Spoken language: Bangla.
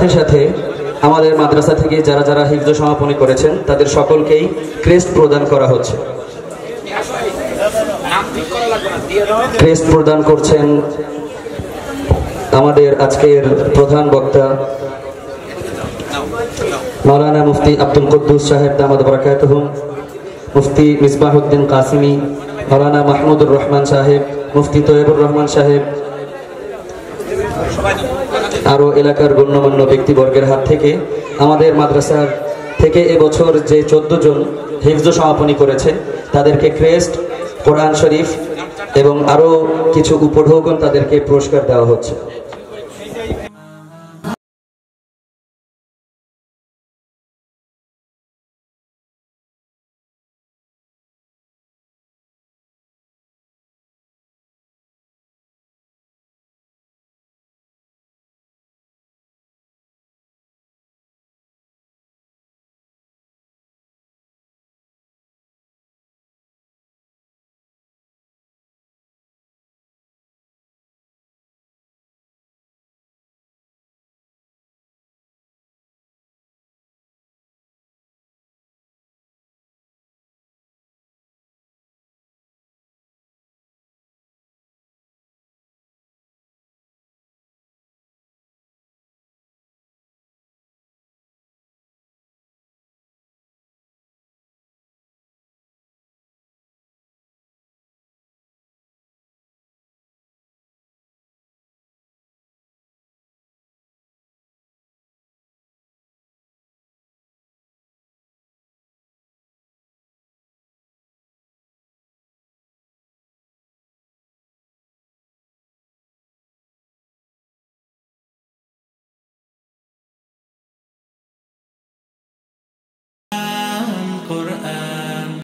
সাথে সাথে আমাদের মাদ্রাসা থেকে যারা যারা হিফজ সমাপনী করেছেন তাদের সকলকেই ক্রেস্ট প্রদান করা হচ্ছে। ক্রেস্ট প্রদান করছেন আমাদের আজকের প্রধান বক্তা মাওলানা মুফতি আব্দুল কুদ্দুস সাহেব দামাদ বারাকাতুহুম, মুফতি মিসবাহুদ্দিন কাসিমি, মাওলানা মাহমুদুর রহমান সাহেব, মুফতি তৈয়বুর রহমান সাহেব, আরো এলাকার গণ্যমান্য ব্যক্তিবর্গের হাত থেকে আমাদের মাদ্রাসার থেকে এবছর যে 14 জন হিফজ সমাপনী করেছে তাদেরকে ক্রেস্ট, কোরআন শরীফ এবং আরো কিছু উপঢৌকন তাদেরকে পুরস্কার দেওয়া হচ্ছে।